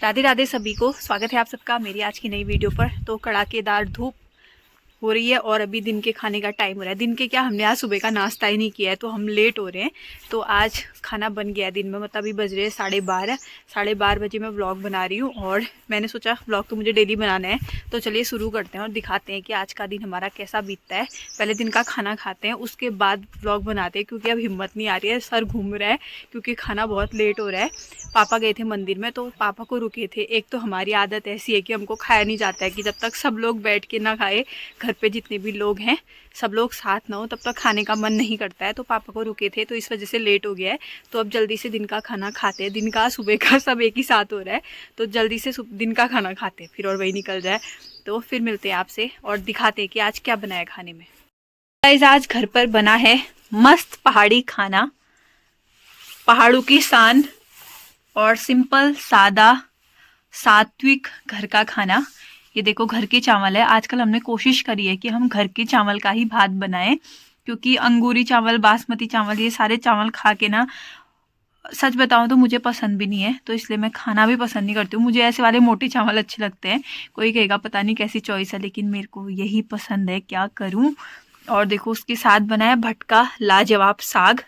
राधे राधे सभी को, स्वागत है आप सबका मेरी आज की नई वीडियो पर। तो कड़ाकेदार धूप हो रही है और अभी दिन के खाने का टाइम हो रहा है। दिन के क्या, हमने आज सुबह का नाश्ता ही नहीं किया है तो हम लेट हो रहे हैं। तो आज खाना बन गया दिन में, मतलब अभी बज रहे हैं 12:30। 12:30 बजे मैं व्लॉग बना रही हूँ और मैंने सोचा व्लॉग तो मुझे डेली बनाना है, तो चलिए शुरू करते हैं और दिखाते हैं कि आज का दिन हमारा कैसा बीतता है। पहले दिन का खाना खाते हैं, उसके बाद व्लॉग बनाते हैं, क्योंकि अब हिम्मत नहीं आ रही है, सर घूम रहा है क्योंकि खाना बहुत लेट हो रहा है। पापा गए थे मंदिर में तो पापा को रुके थे। एक तो हमारी आदत ऐसी है कि हमको खाया नहीं जाता है, कि जब तक सब लोग बैठ के ना खाए, घर पे जितने भी लोग हैं सब लोग साथ ना हो, तब तक खाने का मन नहीं करता है। तो पापा को रुके थे तो इस वजह से लेट हो गया है। तो अब जल्दी से दिन का खाना खाते हैं। दिन का सुबह का सब एक ही साथ हो रहा है, तो जल्दी से दिन का खाना खाते हैं फिर और वही निकल जाए। तो फिर मिलते हैं आपसे और दिखाते हैं कि आज क्या बनाया खाने में। गाइस, आज घर पर बना है मस्त पहाड़ी खाना, पहाड़ों की शान और सिंपल सादा सात्विक घर का खाना। ये देखो घर के चावल है। आजकल हमने कोशिश करी है कि हम घर के चावल का ही भात बनाएं, क्योंकि अंगूरी चावल, बासमती चावल, ये सारे चावल खा के ना, सच बताऊं तो मुझे पसंद भी नहीं है, तो इसलिए मैं खाना भी पसंद नहीं करती हूँ। मुझे ऐसे वाले मोटे चावल अच्छे लगते हैं। कोई कहेगा पता नहीं कैसी चॉइस है, लेकिन मेरे को यही पसंद है, क्या करूँ। और देखो उसके साथ बनाया भटका लाजवाब साग।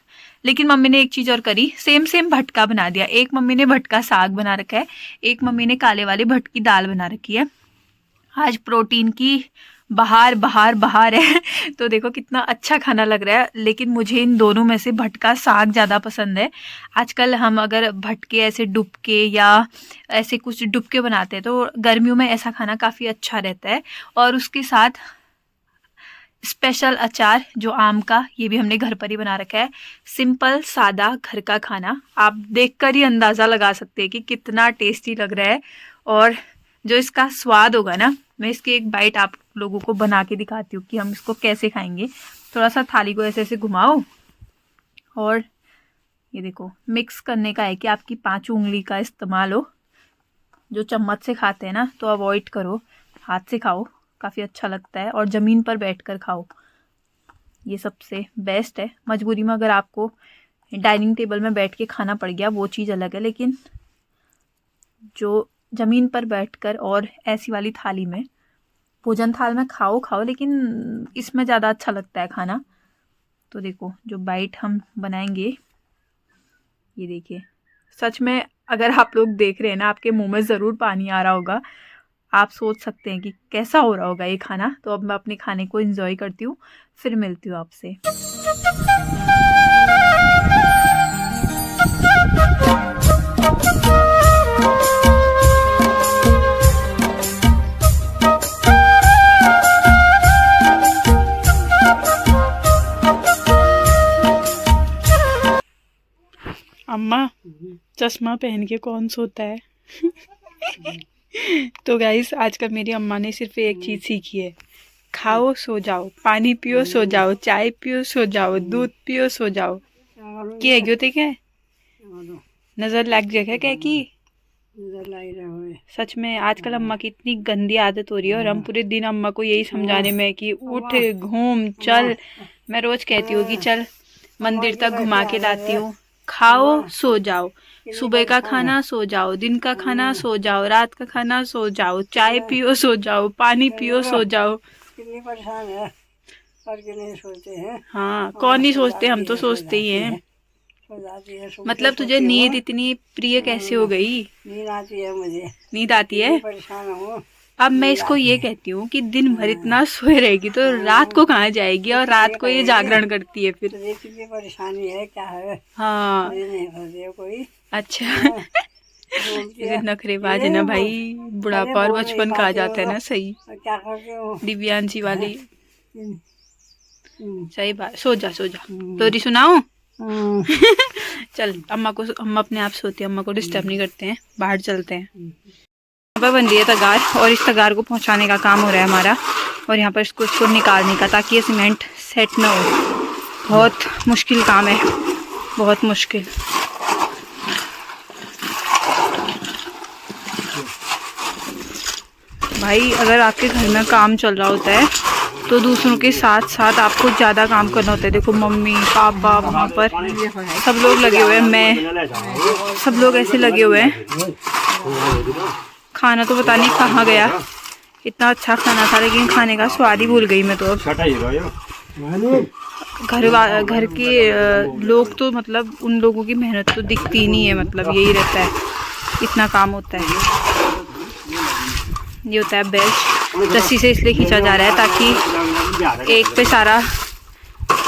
लेकिन मम्मी ने एक चीज़ और करी, सेम भटका बना दिया। एक मम्मी ने भटका साग बना रखा है, एक मम्मी ने काले वाले भट की दाल बना रखी है। आज प्रोटीन की बहार है तो देखो कितना अच्छा खाना लग रहा है। लेकिन मुझे इन दोनों में से भटका साग ज़्यादा पसंद है। आजकल हम अगर भटके ऐसे डुबके या ऐसे कुछ डुबके बनाते हैं तो गर्मियों में ऐसा खाना काफ़ी अच्छा रहता है। और उसके साथ स्पेशल अचार जो आम का, ये भी हमने घर पर ही बना रखा है। सिंपल सादा घर का खाना, आप देखकर ही अंदाज़ा लगा सकते हैं कि कितना टेस्टी लग रहा है। और जो इसका स्वाद होगा ना, मैं इसकी एक बाइट आप लोगों को बना के दिखाती हूँ कि हम इसको कैसे खाएंगे। थोड़ा सा थाली को ऐसे ऐसे घुमाओ और ये देखो, मिक्स करने का है कि आपकी 5 उंगली का इस्तेमाल हो। जो चम्मच से खाते हैं ना तो अवॉइड करो, हाथ से खाओ, काफ़ी अच्छा लगता है। और ज़मीन पर बैठकर खाओ, ये सबसे बेस्ट है। मजबूरी में अगर आपको डाइनिंग टेबल में बैठ के खाना पड़ गया वो चीज़ अलग है, लेकिन जो ज़मीन पर बैठकर और ऐसी वाली थाली में, भोजन थाल में खाओ, लेकिन इसमें ज़्यादा अच्छा लगता है खाना। तो देखो जो बाइट हम बनाएंगे, ये देखिए, सच में अगर आप लोग देख रहे हैं ना, आपके मुंह में ज़रूर पानी आ रहा होगा। आप सोच सकते हैं कि कैसा हो रहा होगा ये खाना। तो अब मैं अपने खाने को एंजॉय करती हूँ, फिर मिलती हूँ आपसे। अम्मा, चश्मा पहन के कौन सोता है? तो गाइस, आजकल मेरी अम्मा ने सिर्फ एक चीज़ सीखी है, खाओ सो जाओ, पानी पियो सो जाओ, चाय पियो सो जाओ, दूध पियो सो जाओ। क्या क्यों थे क्या नजर लग जाएगा क्या की? सच में आजकल अम्मा की इतनी गंदी आदत हो रही है और हम पूरे दिन अम्मा को यही समझाने में कि उठ, घूम, चल। मैं रोज कहती हूँ कि चल मंदिर तक घुमा के लाती हूँ, खाओ सो जाओ, सुबह का खाना सो जाओ, दिन का खाना सो जाओ, रात का खाना सो जाओ, चाय पियो सो जाओ, पानी पियो सो जाओ। कितनी परेशान है और नहीं सोचते हैं। हाँ, कौन नहीं सोचते, हम तो सोचते ही हैं। मतलब तुझे नींद इतनी प्रिय कैसे हो गई? नींद आती है मुझे, नींद आती है। परेशान हूँ। अब मैं इसको ये कहती हूँ कि दिन भर इतना सोए रहेगी तो रात को कहाँ जाएगी, और रात को ये जागरण करती है फिर। कितनी परेशानी है, क्या है? हाँ नहीं कोई। अच्छा इसे नखरेबाज है ना भाई, बुढ़ापा और बचपन कहा जाता है ना। सही, क्या करते हो दिव्यांशी वाली सही बात। सो जा स्टोरी सुनाओ। चल अम्मा अपने आप सोती है, अम्मा को डिस्टर्ब नहीं करते हैं, बाहर चलते हैं। यहाँ पर बन रही है तगार और इस तगार को पहुंचाने का काम हो रहा है हमारा, और यहाँ पर इसको निकालने का, ताकि ये सीमेंट सेट ना हो। बहुत मुश्किल काम है, बहुत मुश्किल। भाई अगर आपके घर में काम चल रहा होता है तो दूसरों के साथ साथ आपको ज़्यादा काम करना होता है। देखो मम्मी पापा वहाँ पर सब लोग लगे हुए हैं, मैं, सब लोग ऐसे लगे हुए हैं खाना तो पता नहीं कहाँ गया, इतना अच्छा खाना था लेकिन खाने का स्वाद ही भूल गई मैं तो। अब घर के लोग तो मतलब उन लोगों की मेहनत तो दिखती ही नहीं है, मतलब यही रहता है, इतना काम होता है। ये होता है बेल्ट, रस्सी से इसलिए खींचा जा रहा है ताकि एक पे सारा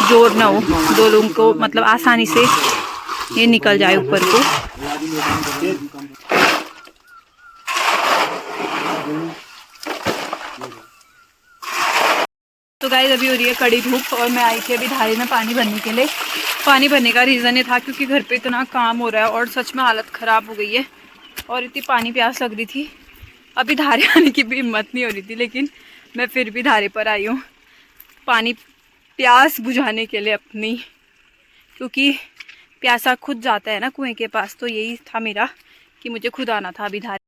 जोर ना हो, दो लोगों को मतलब आसानी से ये निकल जाए ऊपर को। तो गाइस अभी हो रही है कड़ी धूप और मैं आई थी अभी धारे में पानी भरने के लिए। पानी भरने का रीज़न ये था क्योंकि घर पे इतना काम हो रहा है और सच में हालत ख़राब हो गई है और इतनी पानी प्यास लग रही थी। अभी धारे आने की भी हिम्मत नहीं हो रही थी लेकिन मैं फिर भी धारे पर आई हूँ पानी प्यास बुझाने के लिए अपनी, क्योंकि प्यासा खुद जाता है ना कुएं के पास। तो यही था मेरा कि मुझे खुद आना था अभी धारे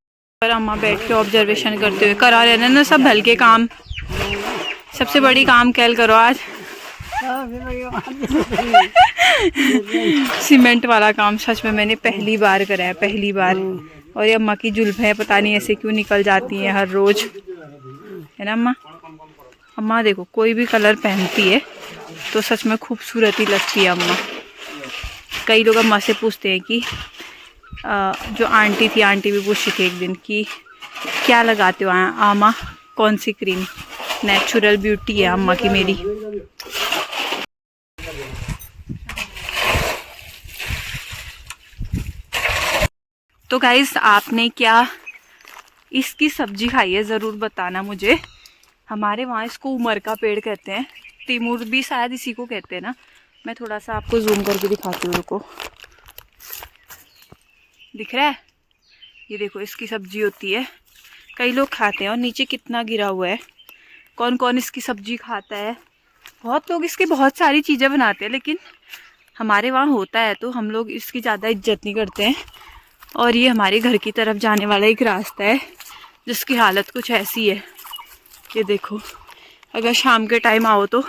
पर। अम्मा बैठ के ऑब्जर्वेशन करते हुए करा रहे ना सब भल के काम। सबसे बड़ी काम कैल करो आज, सीमेंट वाला काम। सच में मैंने पहली बार करा है, पहली बार। और ये अम्मा की जुल्फें पता नहीं ऐसे क्यों निकल जाती हैं हर रोज, है ना अम्मा? अम्मा देखो कोई भी कलर पहनती है तो सच में खूबसूरत ही लगती है अम्मा। कई लोग अम्मा से पूछते हैं कि जो आंटी थी, आंटी भी पूछी थी एक दिन कि क्या लगाते हो अम्मा, कौन सी क्रीम? नेचुरल ब्यूटी है अम्मा की मेरी। तो गाइस आपने क्या इसकी सब्जी खाई है ज़रूर बताना मुझे। हमारे वहाँ इसको उमर का पेड़ कहते हैं, तिमूर भी शायद इसी को कहते हैं ना। मैं थोड़ा सा आपको जूम करके दिखाती हूँ, रुको। दिख रहा है? ये देखो इसकी सब्जी होती है, कई लोग खाते हैं। और नीचे कितना गिरा हुआ है, कौन कौन इसकी सब्जी खाता है। बहुत लोग इसकी बहुत सारी चीज़ें बनाते हैं लेकिन हमारे वहाँ होता है तो हम लोग इसकी ज़्यादा इज्जत नहीं करते हैं। और ये हमारे घर की तरफ जाने वाला एक रास्ता है जिसकी हालत कुछ ऐसी है। ये देखो, अगर शाम के टाइम आओ तो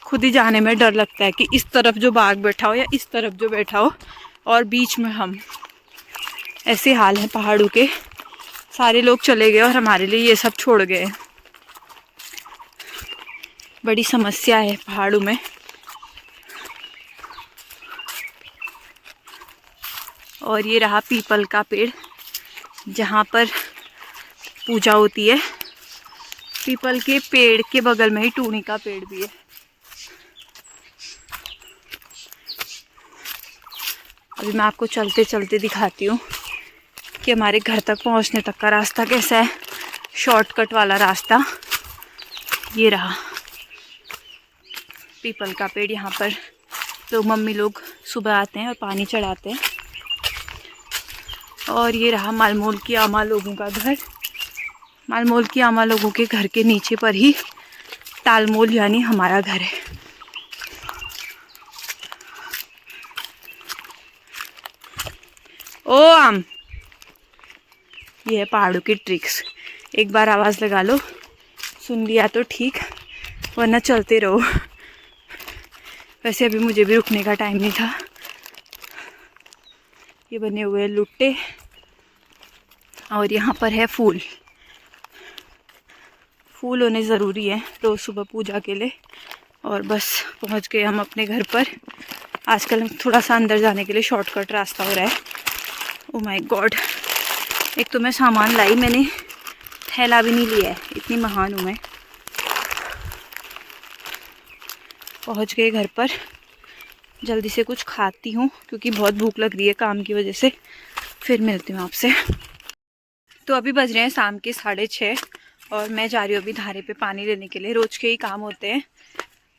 खुद ही जाने में डर लगता है कि इस तरफ जो बाघ बैठा हो या इस तरफ जो बैठा हो और बीच में हम। ऐसे हाल है पहाड़ों के, सारे लोग चले गए और हमारे लिए ये सब छोड़ गए। बड़ी समस्या है पहाड़ों में। और ये रहा पीपल का पेड़ जहाँ पर पूजा होती है। पीपल के पेड़ के बगल में ही टूनी का पेड़ भी है। अभी मैं आपको चलते चलते दिखाती हूँ कि हमारे घर तक पहुँचने तक का रास्ता कैसा है, शॉर्टकट वाला रास्ता। ये रहा पीपल का पेड़। यहाँ पर लोग, मम्मी लोग सुबह आते हैं और पानी चढ़ाते हैं। और ये रहा मालमोल की आमा लोगों का घर। मालमोल की आमा लोगों के घर के नीचे पर ही तालमोल यानी हमारा घर है। ओ आम, ये है पहाड़ों की ट्रिक्स। एक बार आवाज़ लगा लो, सुन लिया तो ठीक, वरना चलते रहो। वैसे अभी मुझे भी रुकने का टाइम नहीं था। ये बने हुए हैं लुट्टे और यहाँ पर है फूल। फूल होने ज़रूरी है रोज़ सुबह पूजा के लिए। और बस पहुँच गए हम अपने घर पर। आजकल थोड़ा सा अंदर जाने के लिए शॉर्टकट रास्ता हो रहा है। ओ माय गॉड, एक तो मैं सामान लाई, मैंने थैला भी नहीं लिया है, इतनी महान हूँ मैं। पहुँच गए घर पर, जल्दी से कुछ खाती हूँ क्योंकि बहुत भूख लग रही है काम की वजह से। फिर मिलती हूँ आपसे। तो अभी बज रहे हैं शाम के 6:30 और मैं जा रही हूँ अभी धारे पे पानी लेने के लिए। रोज़ के ही काम होते हैं।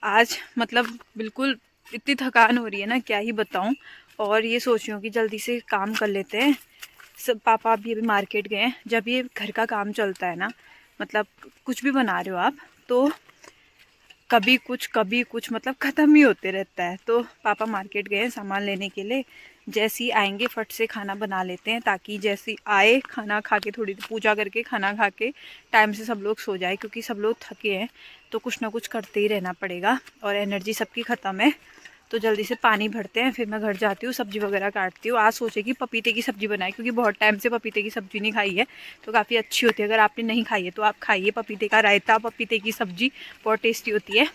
आज मतलब बिल्कुल इतनी थकान हो रही है ना, क्या ही बताऊँ। और ये सोच रही हूँ कि जल्दी से काम कर लेते हैं। सब पापा अभी मार्केट गए हैं। जब ये घर का काम चलता है ना, मतलब कुछ भी बना रहे हो आप तो कभी कुछ मतलब ख़त्म ही होते रहता है। तो पापा मार्केट गए हैं सामान लेने के लिए। जैसे ही आएंगे फट से खाना बना लेते हैं ताकि जैसे आए खाना खा के, थोड़ी पूजा करके खाना खा के टाइम से सब लोग सो जाए, क्योंकि सब लोग थके हैं तो कुछ ना कुछ करते ही रहना पड़ेगा और एनर्जी सबकी ख़त्म है। तो जल्दी से पानी भरते हैं, फिर मैं घर जाती हूँ, सब्जी वगैरह काटती हूँ। आज सोचे कि पपीते की सब्ज़ी बनाए, क्योंकि बहुत टाइम से पपीते की सब्ज़ी नहीं खाई है, तो काफ़ी अच्छी होती है। अगर आपने नहीं खाई है तो आप खाइए। पपीते का रायता, पपीते की सब्ज़ी बहुत टेस्टी होती है।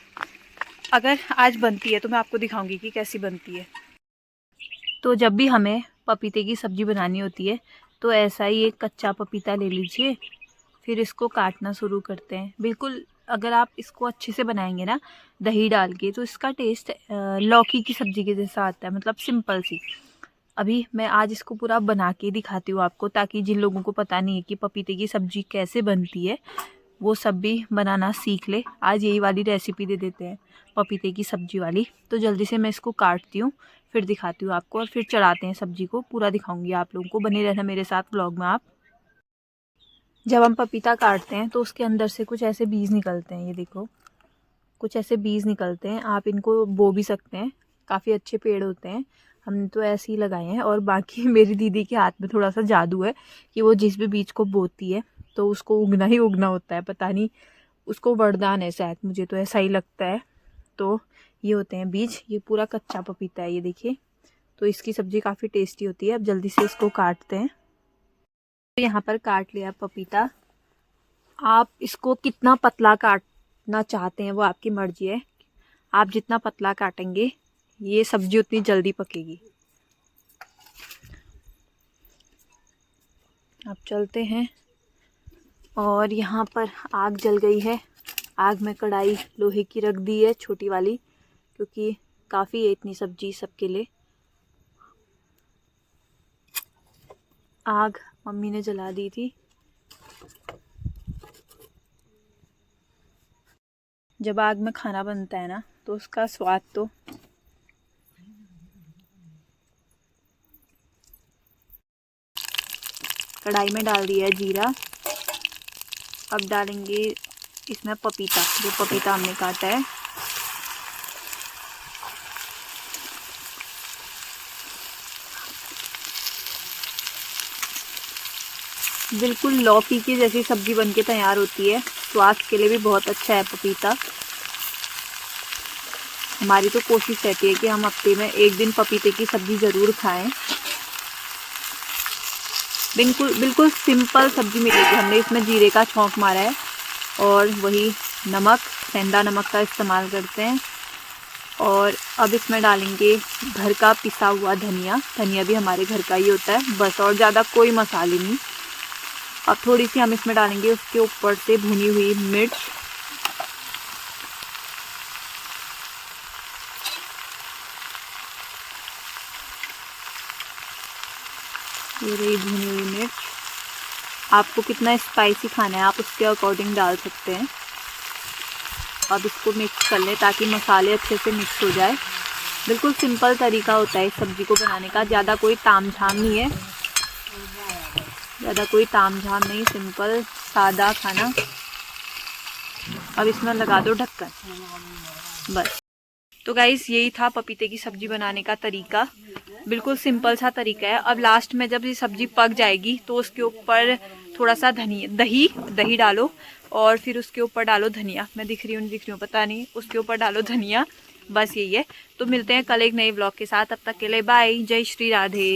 अगर आज बनती है तो मैं आपको दिखाऊंगी कि कैसी बनती है। तो जब भी हमें पपीते की सब्ज़ी बनानी होती है तो ऐसा ही एक कच्चा पपीता ले लीजिए, फिर इसको काटना शुरू करते हैं। बिल्कुल अगर आप इसको अच्छे से बनाएंगे ना दही डाल के, तो इसका टेस्ट लौकी की सब्ज़ी के जैसा आता है, मतलब सिंपल सी। अभी मैं आज इसको पूरा बना के दिखाती हूँ आपको, ताकि जिन लोगों को पता नहीं है कि पपीते की सब्ज़ी कैसे बनती है, वो सब भी बनाना सीख ले। आज यही वाली रेसिपी दे देते हैं, पपीते की सब्ज़ी वाली। तो जल्दी से मैं इसको काटती हूँ, फिर दिखाती हूँ आपको, और फिर चढ़ाते हैं सब्ज़ी को। पूरा दिखाऊंगी आप लोगों को, बने रहना मेरे साथ व्लॉग में आप। जब हम पपीता काटते हैं तो उसके अंदर से कुछ ऐसे बीज निकलते हैं, ये देखो कुछ ऐसे बीज निकलते हैं। आप इनको बो भी सकते हैं, काफ़ी अच्छे पेड़ होते हैं। हमने तो ऐसे ही लगाए हैं। और बाकी मेरी दीदी के हाथ में थोड़ा सा जादू है कि वो जिस भी बीज को बोती है तो उसको उगना ही उगना होता है। पता नहीं, उसको वरदान है शायद, मुझे तो ऐसा ही लगता है। तो ये होते हैं बीज। ये पूरा कच्चा पपीता है, ये देखिए। तो इसकी सब्ज़ी काफ़ी टेस्टी होती है। अब जल्दी से इसको काटते हैं। तो यहाँ पर काट लिया पपीता। आप इसको कितना पतला काटना चाहते हैं वो आपकी मर्जी है। आप जितना पतला काटेंगे ये सब्जी उतनी जल्दी पकेगी। अब चलते हैं। और यहाँ पर आग जल गई है। आग में कढ़ाई लोहे की रख दी है, छोटी वाली, क्योंकि काफ़ी है इतनी सब्जी सबके लिए। आग मम्मी ने जला दी थी। जब आग में खाना बनता है ना तो उसका स्वाद तो कढ़ाई में डाल दिया है जीरा। अब डालेंगे इसमें पपीता, जो पपीता हमने काटा है। बिल्कुल लौकी की जैसी सब्जी बनके तैयार होती है। स्वास्थ्य के लिए भी बहुत अच्छा है पपीता। हमारी तो कोशिश रहती है कि हम हफ्ते में एक दिन पपीते की सब्जी ज़रूर खाएं। बिल्कुल सिंपल सब्जी मिलेगी। हमने इसमें जीरे का छौंक मारा है और वही नमक, सेंधा नमक का इस्तेमाल करते हैं। और अब इसमें डालेंगे घर का पिसा हुआ धनिया। धनिया भी हमारे घर का ही होता है बस, और ज़्यादा कोई मसाले नहीं। अब थोड़ी सी हम इसमें डालेंगे उसके ऊपर से भुनी हुई मिर्च। ये रही भुनी हुई मिर्च। आपको कितना स्पाइसी खाना है आप उसके अकॉर्डिंग डाल सकते हैं। अब इसको मिक्स कर लें ताकि मसाले अच्छे से मिक्स हो जाए। बिल्कुल सिंपल तरीका होता है इस सब्ज़ी को बनाने का। ज़्यादा कोई तामझाम नहीं है, ज़्यादा कोई तामझाम नहीं, सिंपल सादा खाना। अब इसमें लगा दो ढक्कन, बस। तो गाइस यही था पपीते की सब्ज़ी बनाने का तरीका। बिल्कुल सिंपल सा तरीका है। अब लास्ट में जब ये सब्ज़ी पक जाएगी तो उसके ऊपर थोड़ा सा दही डालो, और फिर उसके ऊपर डालो धनिया। मैं दिख रही हूँ पता नहीं, उसके ऊपर डालो धनिया। बस यही है। तो मिलते हैं कल एक नए व्लॉग के साथ। तब तक के लिए बाय। जय श्री राधे।